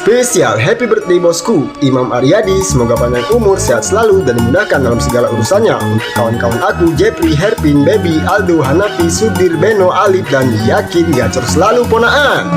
Spesial happy birthday bosku, Imam Aryadi. Semoga panjang umur, sehat selalu, dan dimudahkan dalam segala urusannya. Untuk kawan-kawan aku, Jepri, Herpin, Baby, Aldo, Hanafi, Sudir, Beno, Alif, dan yakin gacor selalu ponaan.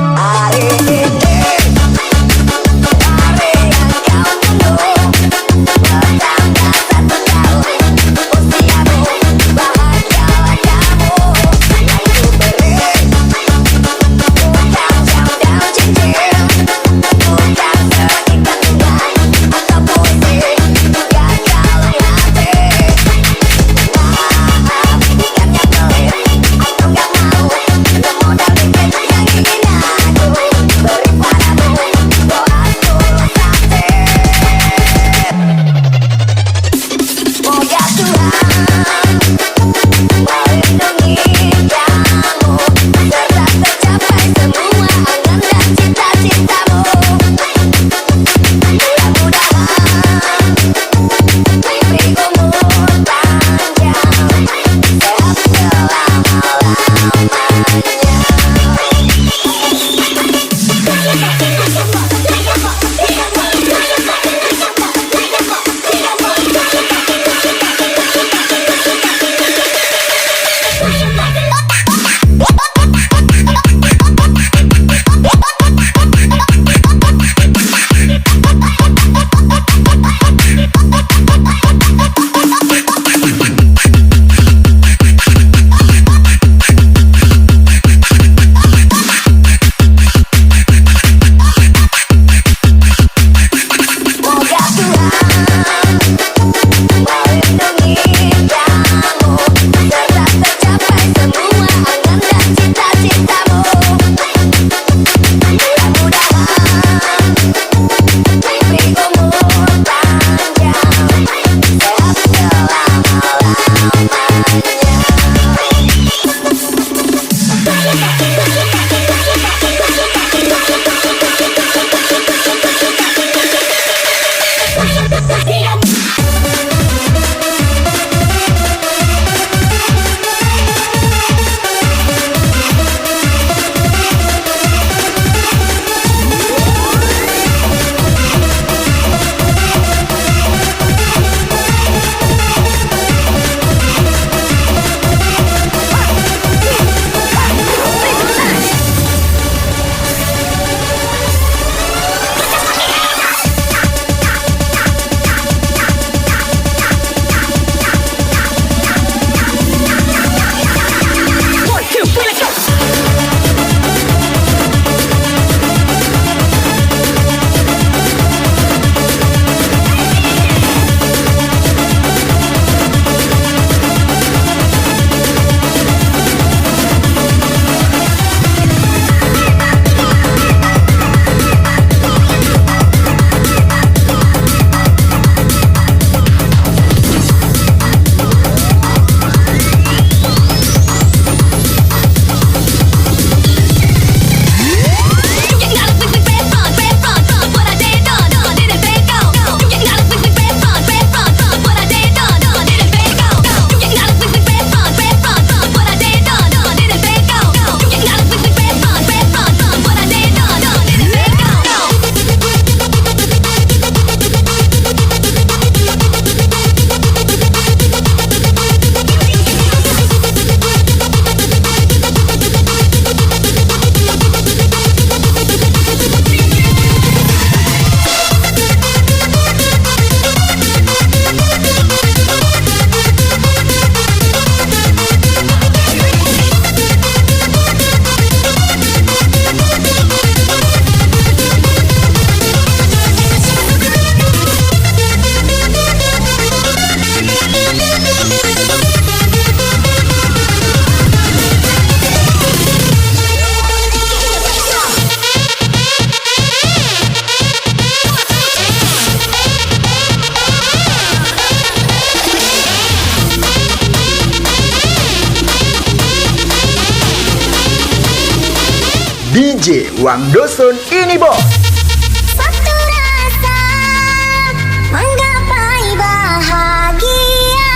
DJ Wang Dosun ini bos. Satu rasa menggapai bahagia.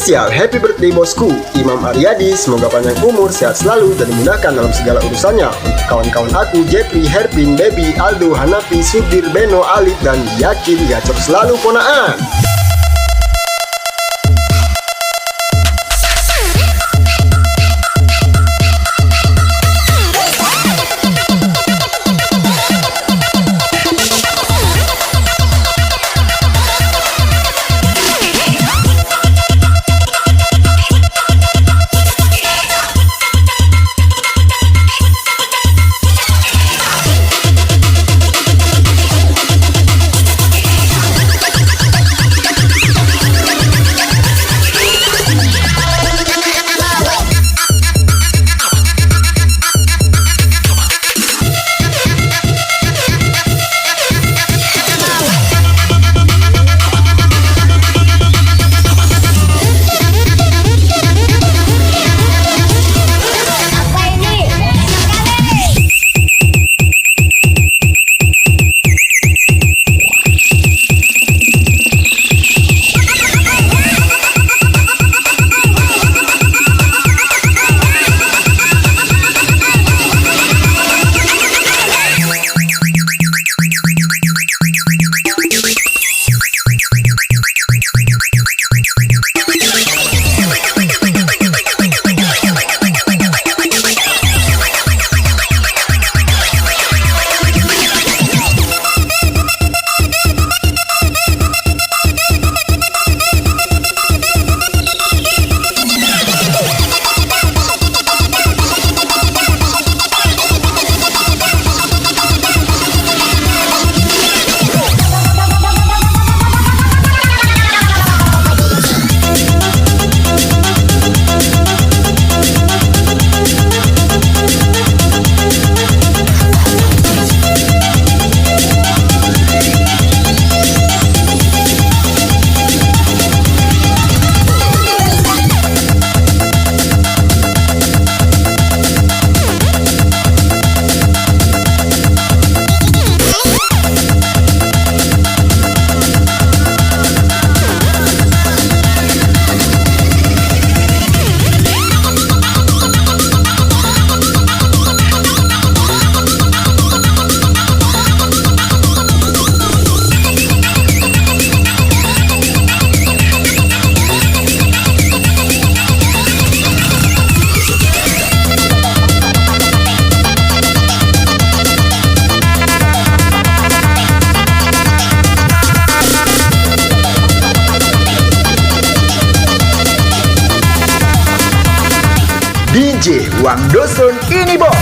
Spesial Happy Birthday bosku, Imam Aryadi. Semoga panjang umur, sehat selalu, dan dimudahkan dalam segala urusannya. Untuk kawan-kawan aku, Jepri, Herpin, Baby, Aldo, Hanafi, Sudir, Beno, Alif, dan Yakin. Gacor selalu ponaan. DJ Wang Dosun ini bos.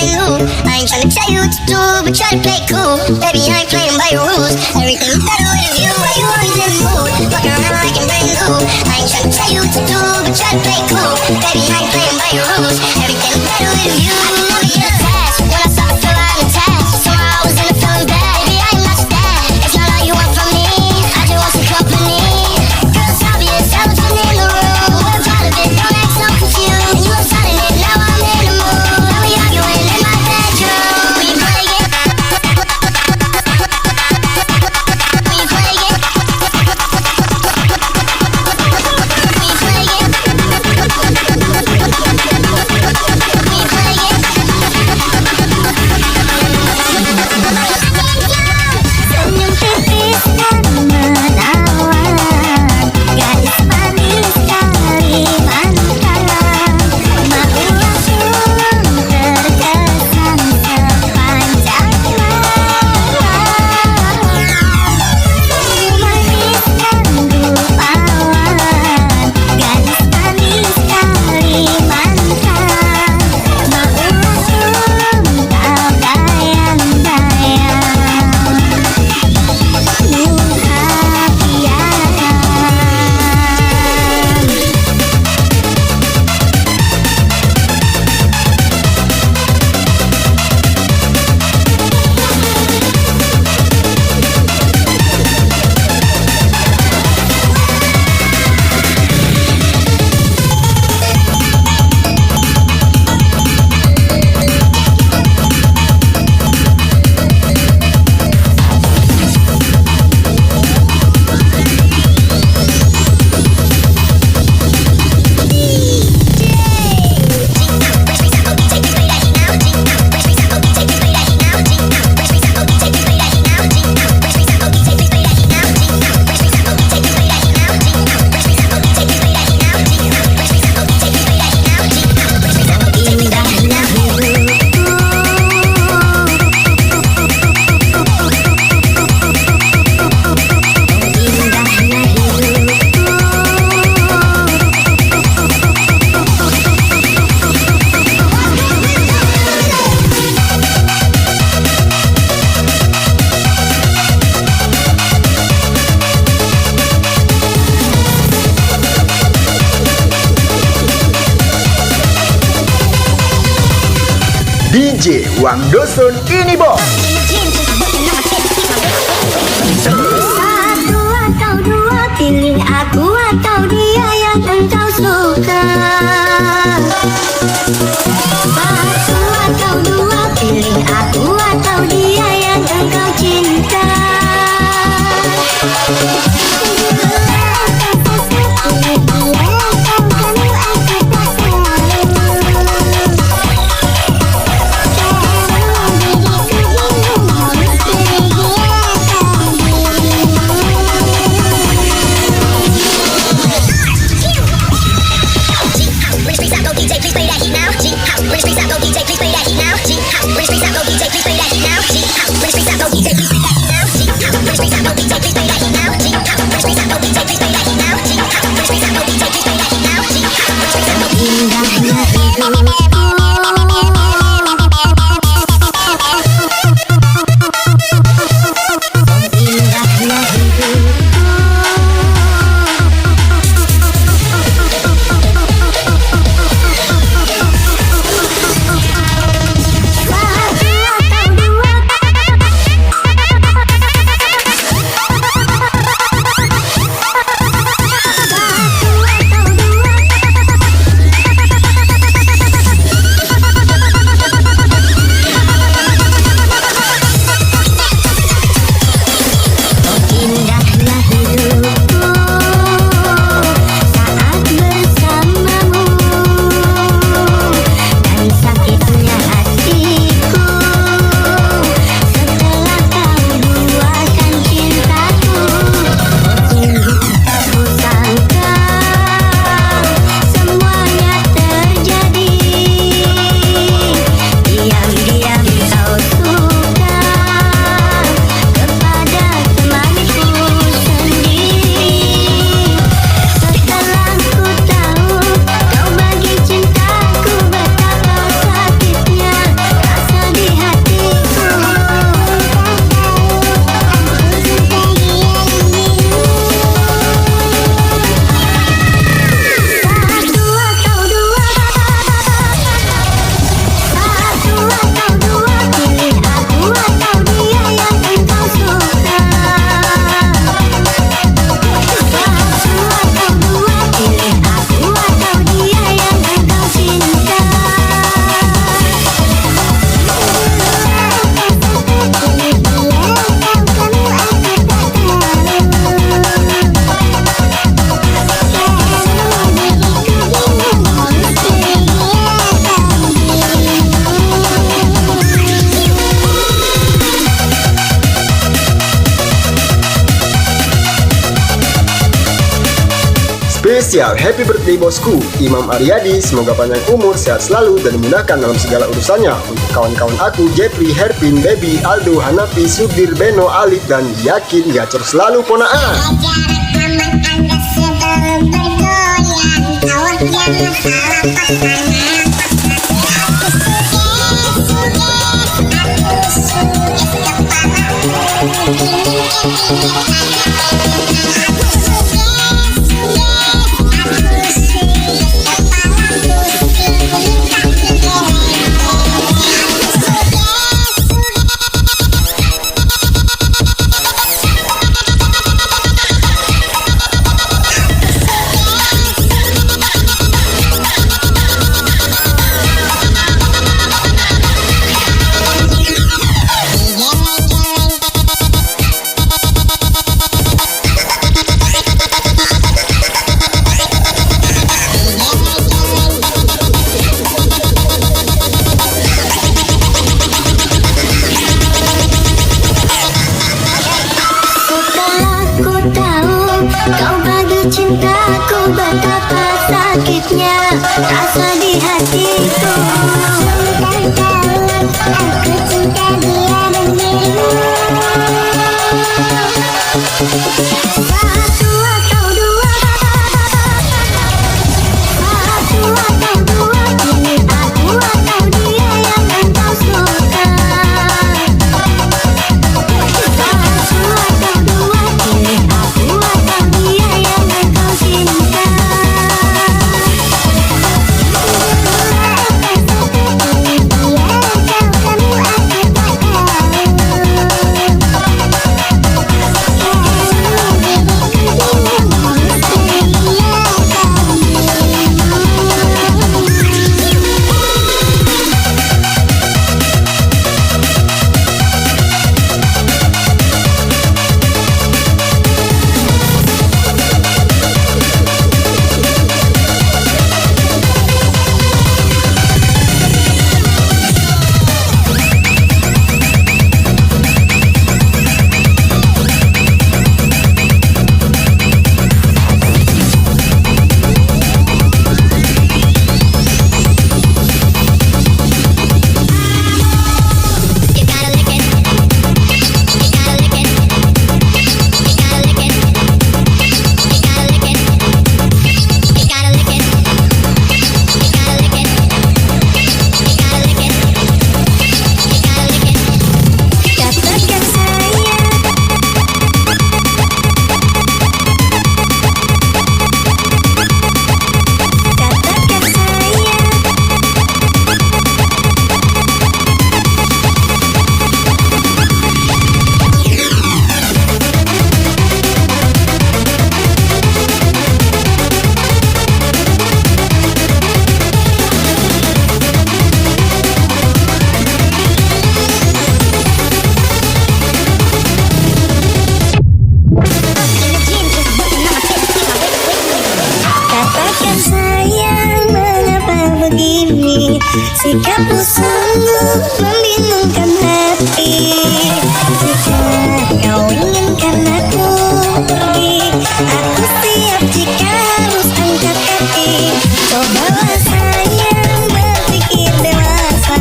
brand new. I ain't tryna tell you what to do, but try to play cool. Baby, I ain't playing by your rules. Everything's better with you, why you always in the mood? Fucking around like I'm brand new. I ain't tryna tell you what to do, but try to play cool. Baby, I ain't playing by your rules. Everything's better with you. I can never get attached. When I start to feel I'm attached, somehow I was in a feeling bad. Baby, I am not that. It's not all you want from me. I just want some company. Girl, it's obvious, elephant in the room. We're part of it, don't act so confused. You were starting it, now I'm in the mood. Now we arguing in my bedroom. Will you play it? Will you play it? Will you play it? Senyum tipis dan menawan, gadis manis Kalimantan. Mau langsung terkesan sepanjang malam. Manis dan rupawan, gadis manis Kalimantan. Mau langsung kau bayang-bayang. DJ Wang Dosun ini bos. Satu atau dua, pilih aku atau dia yang engkau suka. Satu atau dua, pilih aku atau dia yang engkau cinta. spesial Happy Birthday Bosku, Imam Aryadi. Semoga panjang umur, sehat selalu, dan dimudahkan dalam segala urusannya. Untuk kawan-kawan aku, Jepri, Herpin, Baby, Aldo, Hanafi, Sudir, Beno, Alif, dan Yakin. Gacor selalu ponaan. Cintaku betapa sakitnya rasa di hatiku. Aku cinta dia dan dirimu. Satu atau dua, satu atau dua, pilih aku atau dia yang engkau suka. Satu atau dua, pilih aku atau dia yang engkau cinta. Sikapmu sungguh membingungkan hati. Jika kau inginkan aku pergi, aku siap jika harus angkat kaki. Cobalah sayang berpikir dewasa,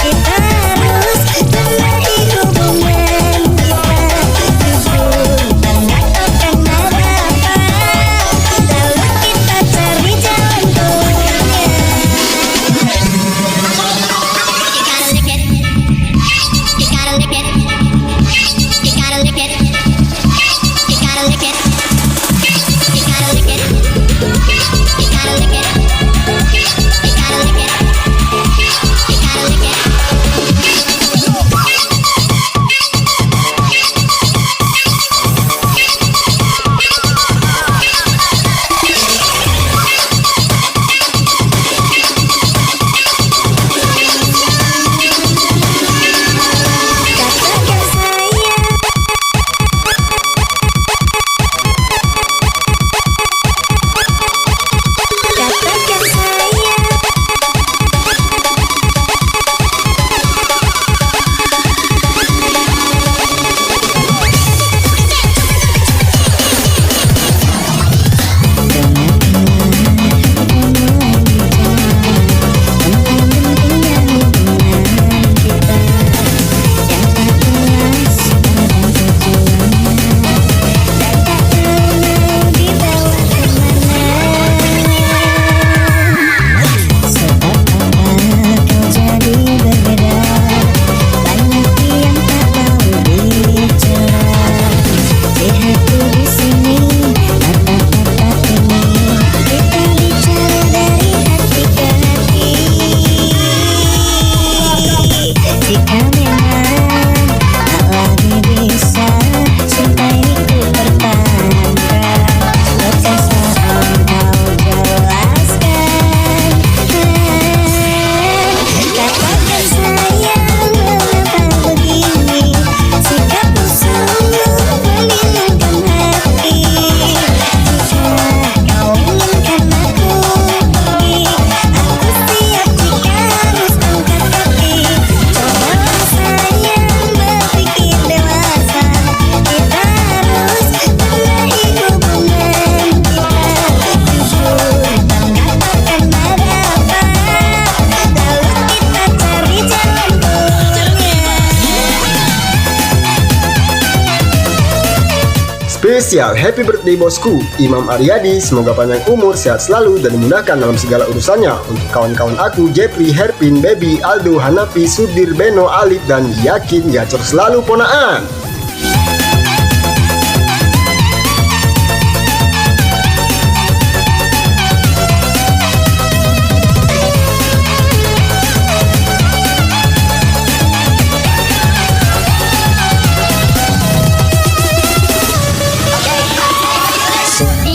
kita harus benahi hubungan kita. Jujur mengatakan apa-apa, lalu kita cari jalan keluarnya. Spesial Happy Birthday bosku, Imam Aryadi. Semoga panjang umur, sehat selalu, dan dimudahkan dalam segala urusannya. Untuk kawan-kawan aku, Jepri, Herpin, Baby, Aldo, Hanafi, Sudir, Beno, Alif, dan Yakin. Gacor selalu ponaan.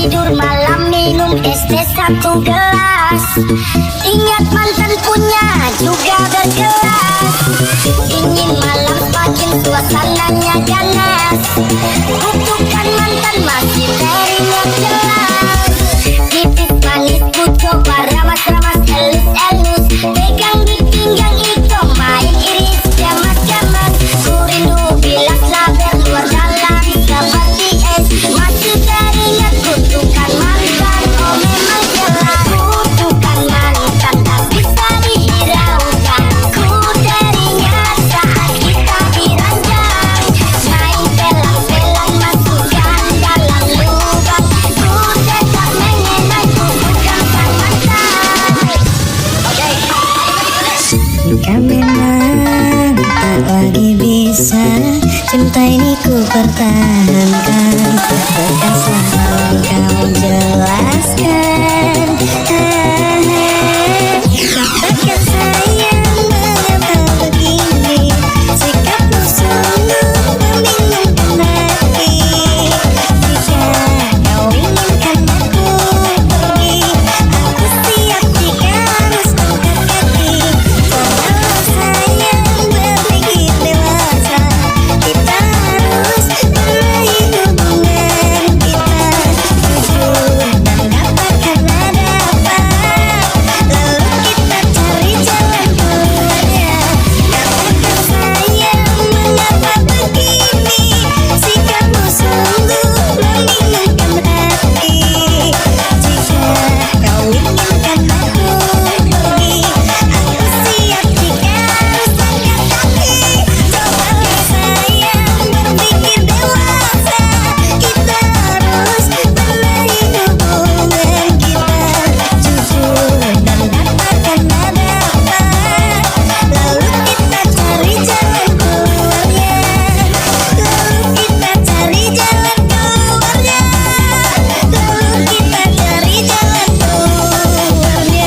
Tidur malam minum es teh satu gelas. Ingat mantan punya juga bergelas. Ingin malam semakin suasananya ganas. Kutukan mantan masih teringat jelas. Tipis manis ku coba ramas-ramas elus-elus. Pegang di pinggang itu main iris jamas-jamas. Ku rindu bilas laber luar dalam seperti es. Masih teringat kutukan mantan, oh memang jelas. Kutukan mantan tak bisa dihiraukan. Ku teringat saat kita diranjang. Main pelang-pelang masukkan dalam lubang. Ku tetap mengenai kutukan sang mantan. Jika memang tak lagi bisa, cinta ini ku pertahankan. Bekaslah kau jelaskan. Katakan sayang, mengapa begini? Sikapmu sungguh membingungkan hati. Jika kau inginkan aku pergi, aku siap jika harus angkat kaki. Cobalah sayang berpikir dewasa. Kita harus meraih hubungan kita. Jujur dan dapatkan ada apa. Lalu kita cari jalan keluarnya. Katakan sayang, mengapa begini? Sikapmu sungguh membingungkan hati. Jika kau inginkan aku pergi, aku siap jika harus angkat kaki. Cobalah sayang berpikir dewasa. Kita harus meraih hubungan kita. Jujur dan dapatkan ada apa. Lalu kita cari jalan keluarnya. Lalu kita cari jalan keluarnya. Lalu kita cari jalan keluarnya.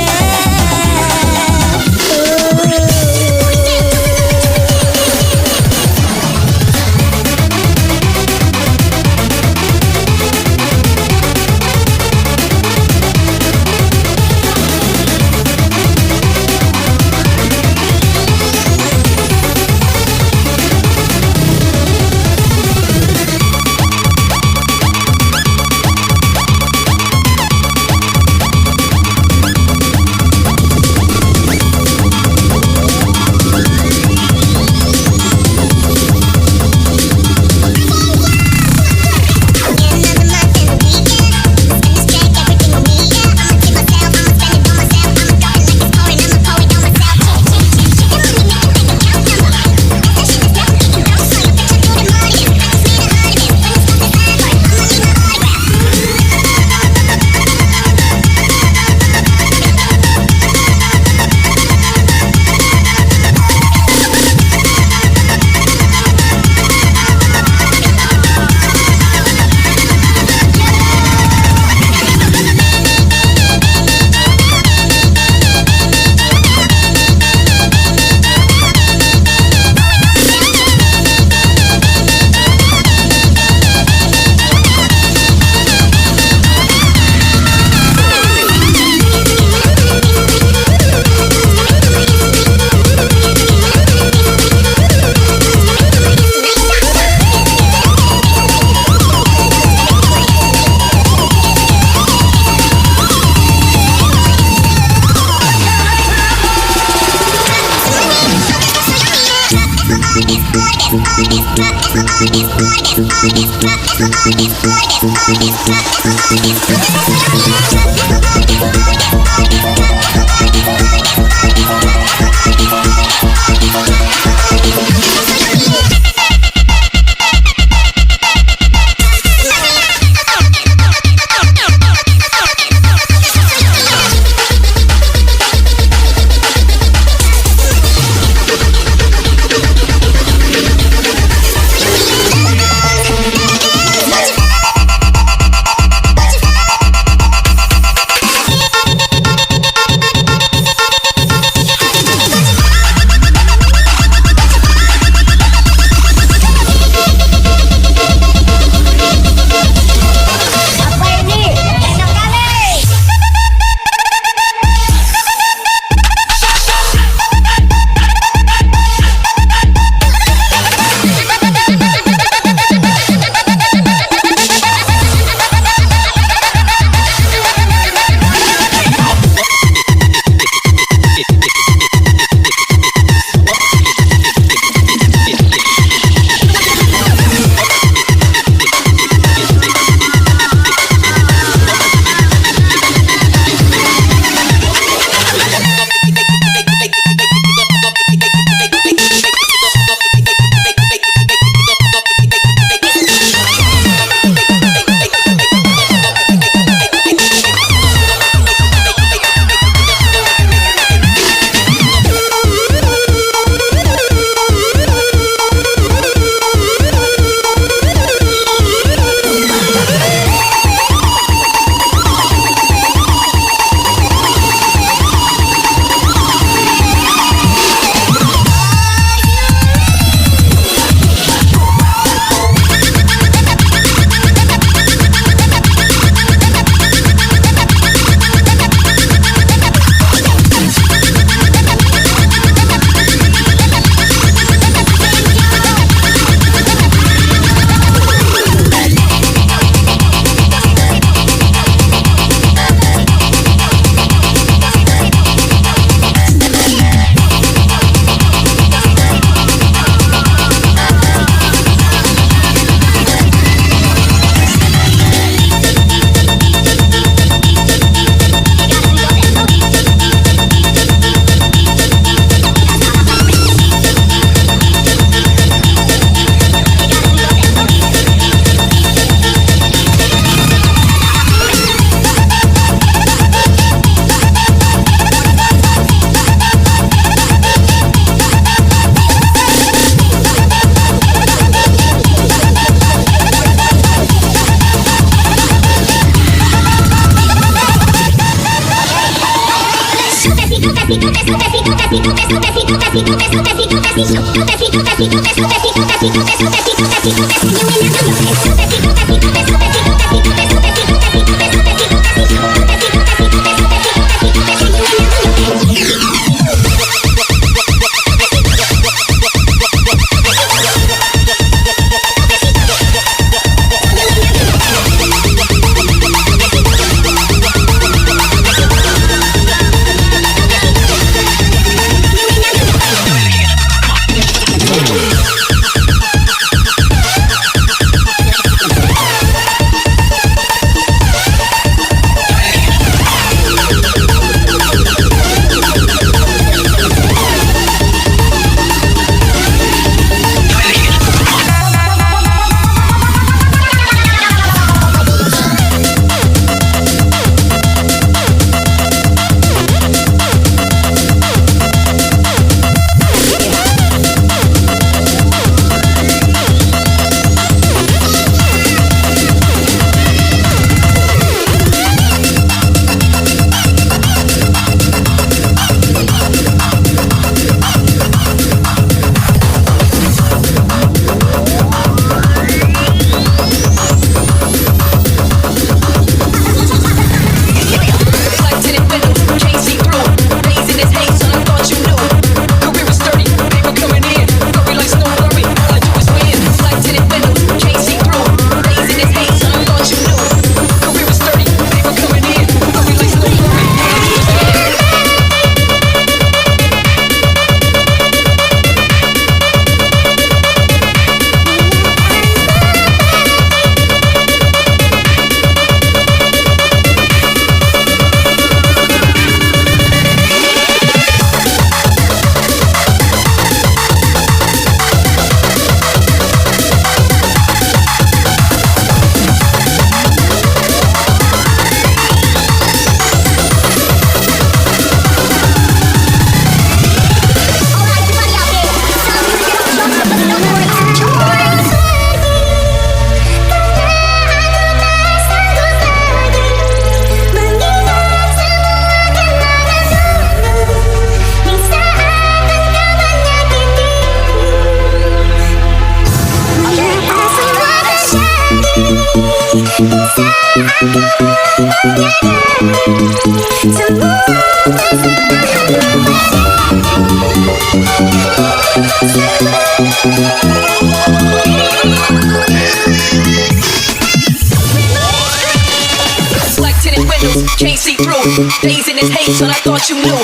Can't see through. Days in his hate, son, I thought you knew.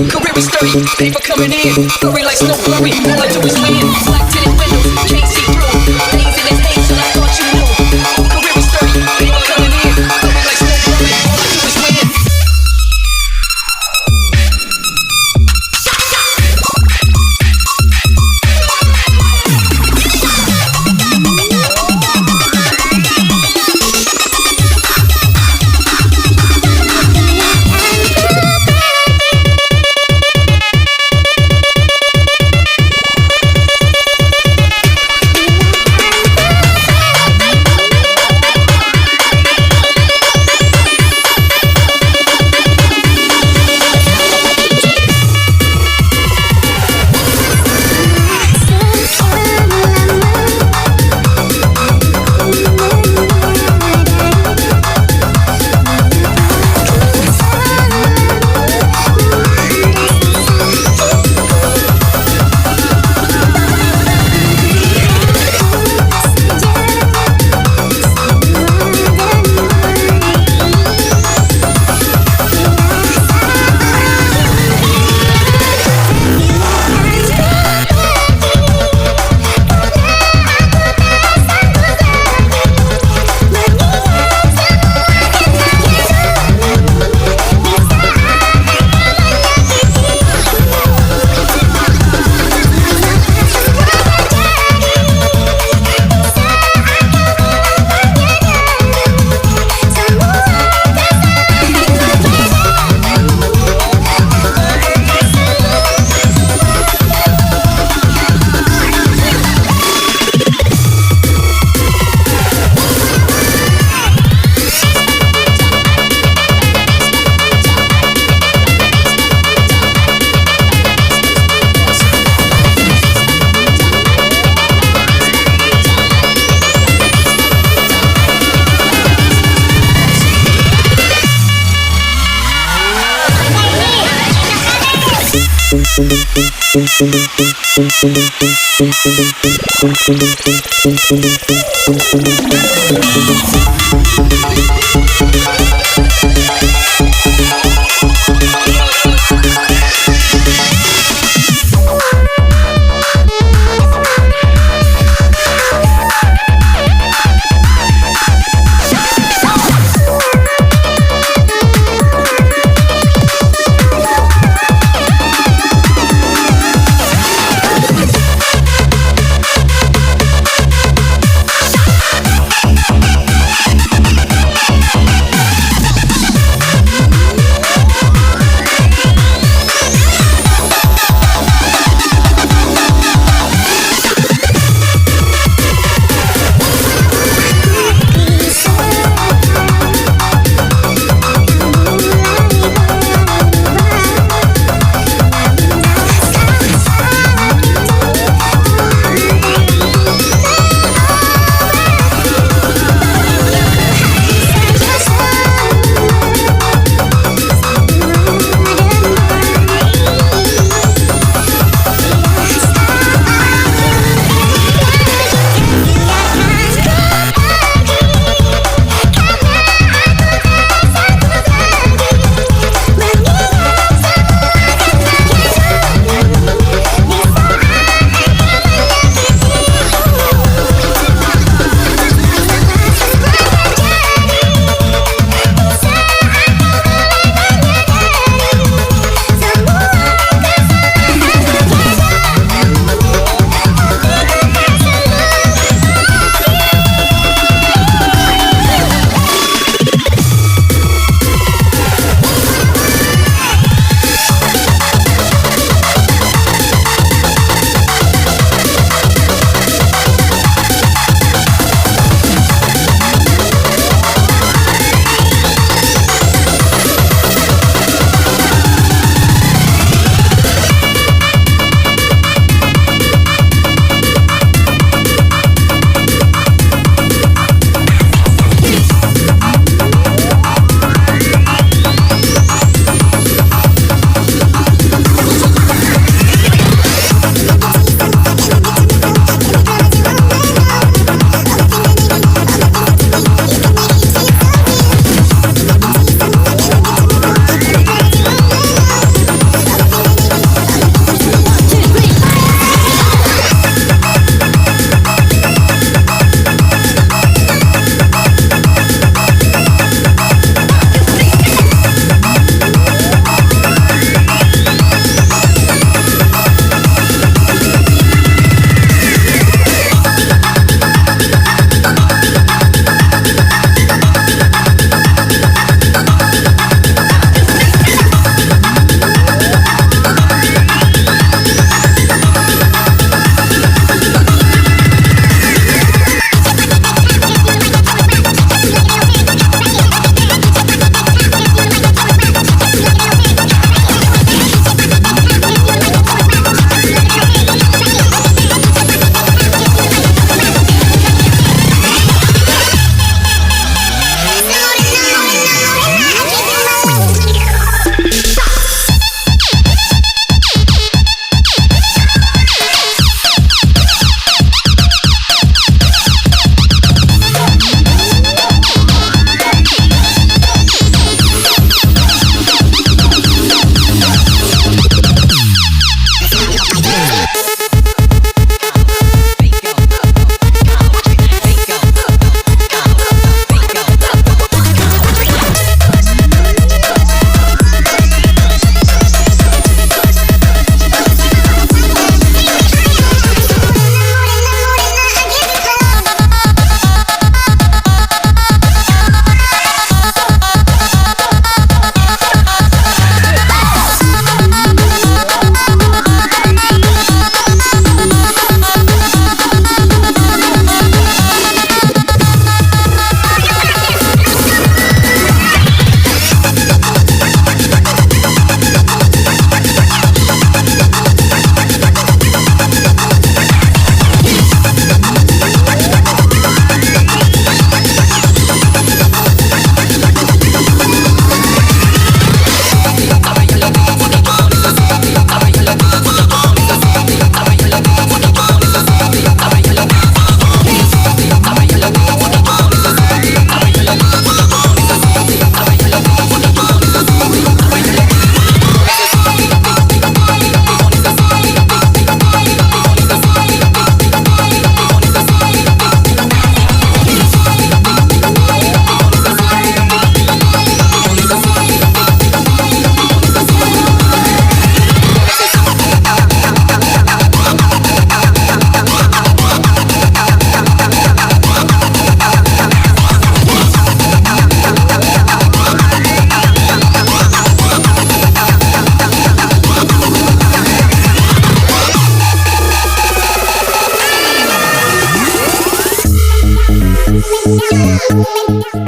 Career is sturdy, paper coming in. Flurry like snow flurry, all I do is win. Black tinted windows, can't see through. Days in his hate, son, I thought you knew. Career is sturdy, paper coming in. Flurry like snow flurry, all I do is win.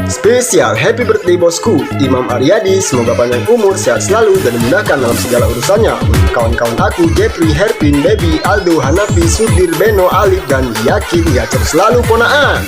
Spesial happy birthday bosku Imam Aryadi, semoga panjang umur, sehat selalu dan dimudahkan dalam segala urusannya. Untuk kawan-kawan aku Jeffrey, Herpin, Baby, Aldo, Hanafi, Sudir, Beno, Alif dan Yakin, gacor selalu ponaan.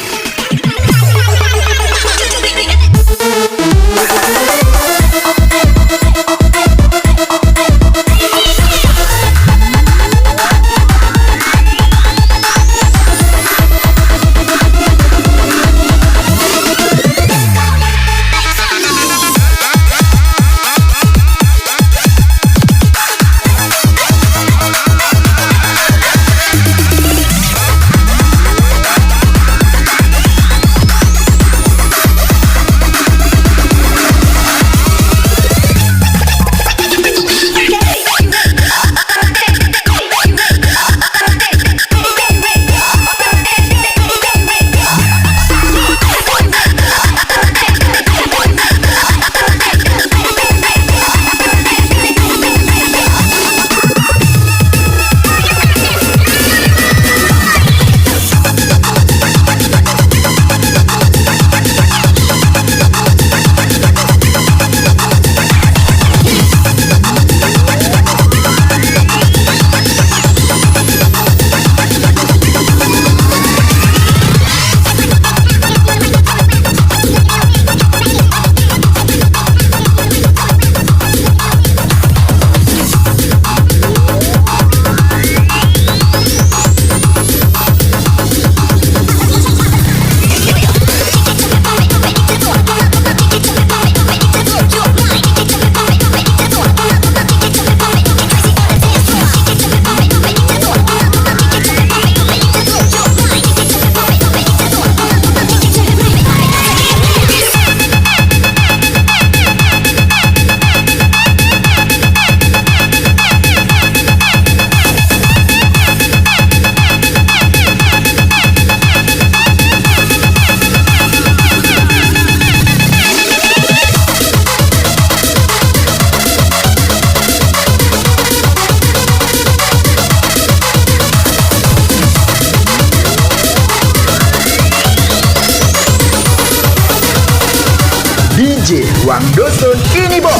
DJ Wang Dosun ini Bo.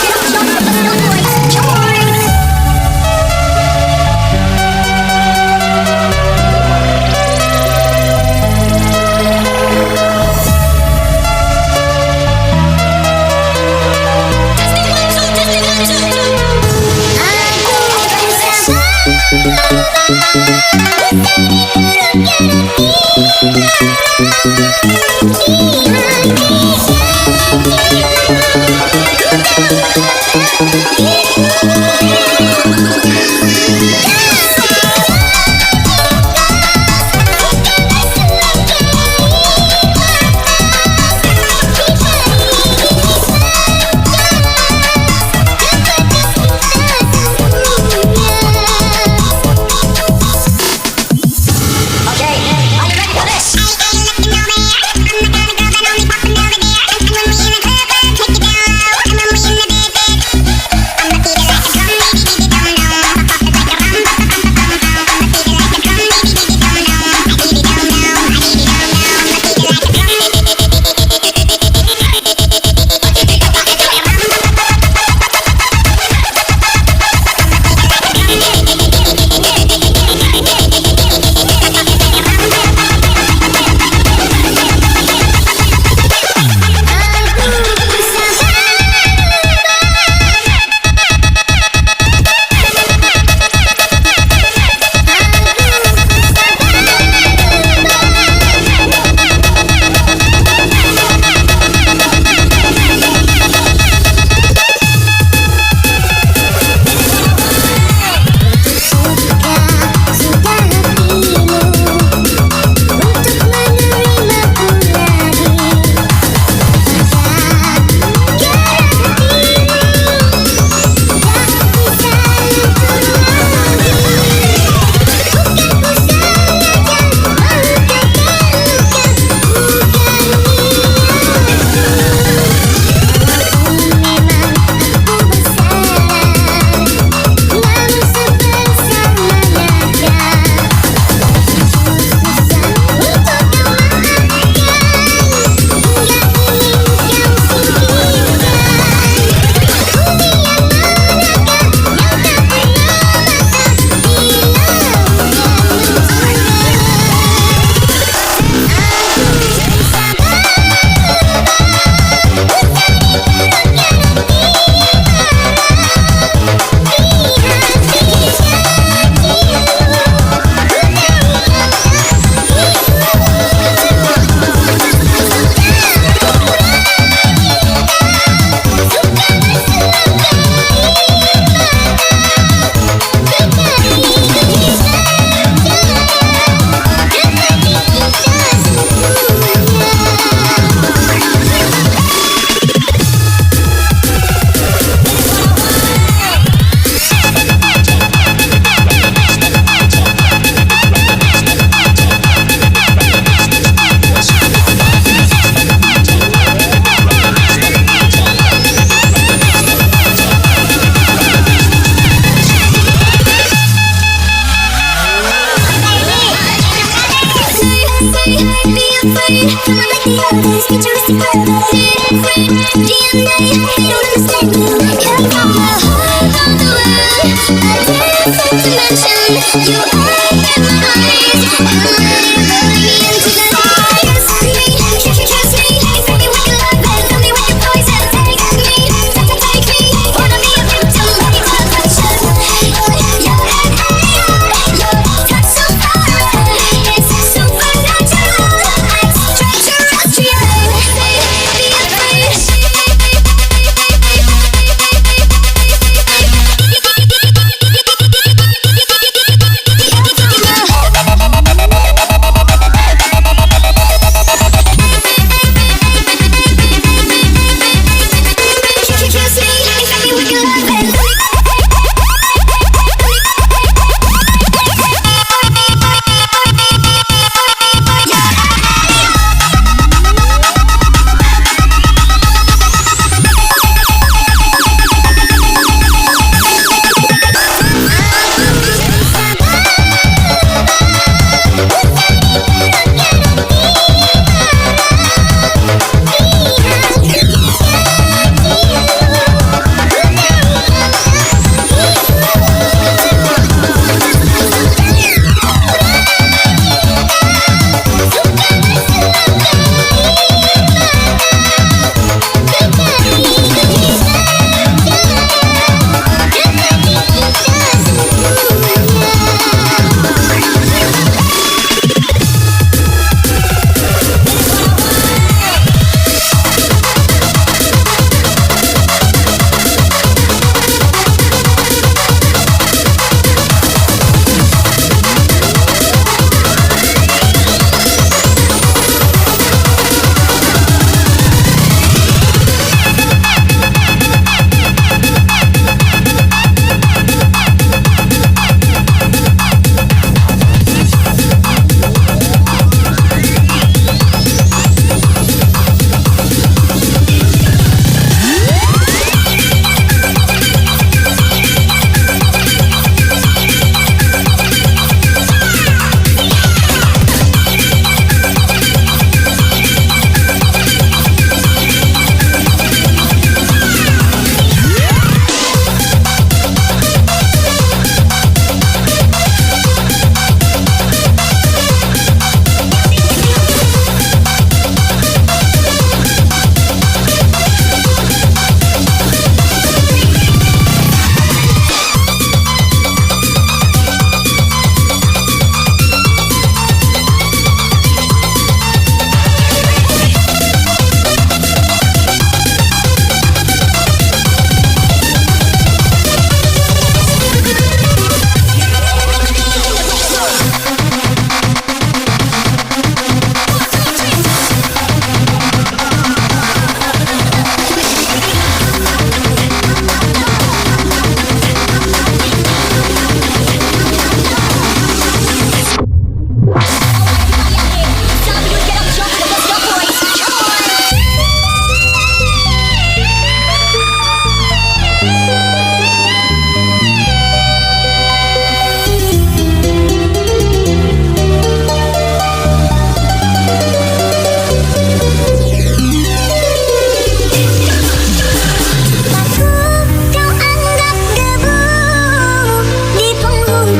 Take it down, I'm a nothing to mention. You open my eyes and I'm rolling into the light. Kiss me, kiss me, tell me what you love and tell me what your poison. Take me, take me, wanna be a victim, be my passion. Your touch so far, it's supernatural, extraterrestrial. Be afraid. Kiss me, tell me what you love and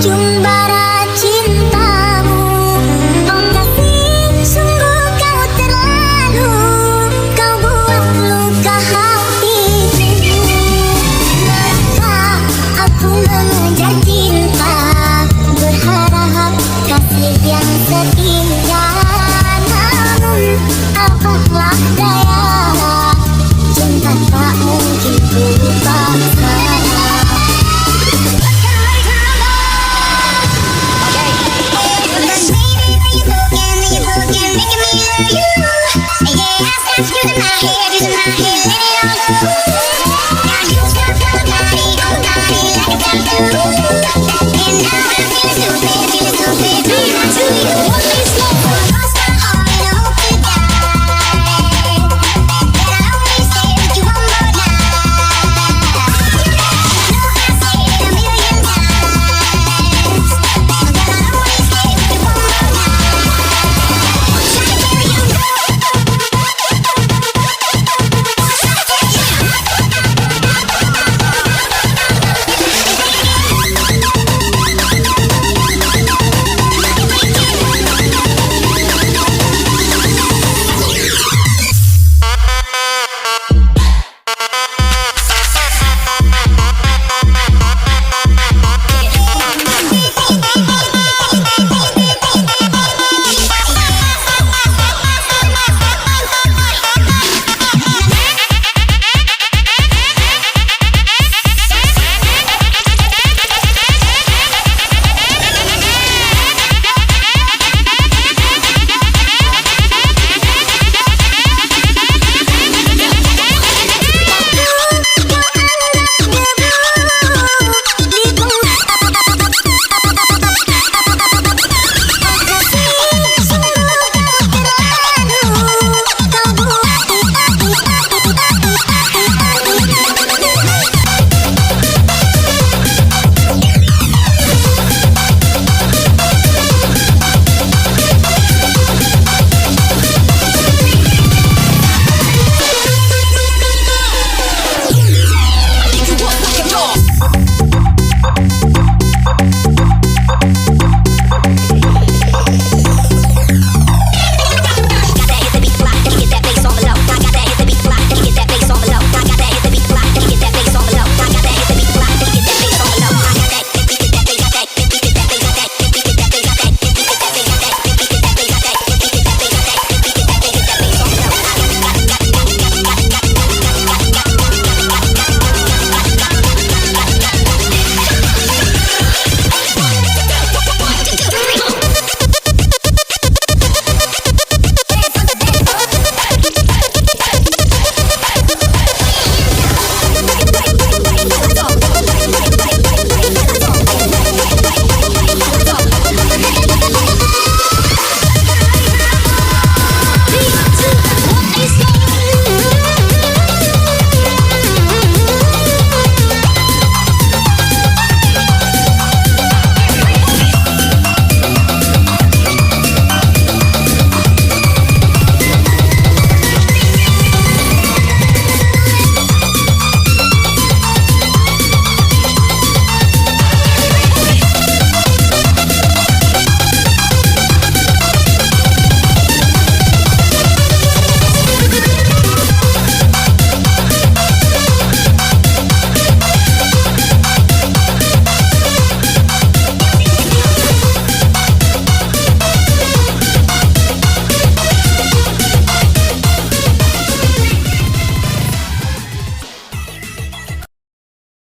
chung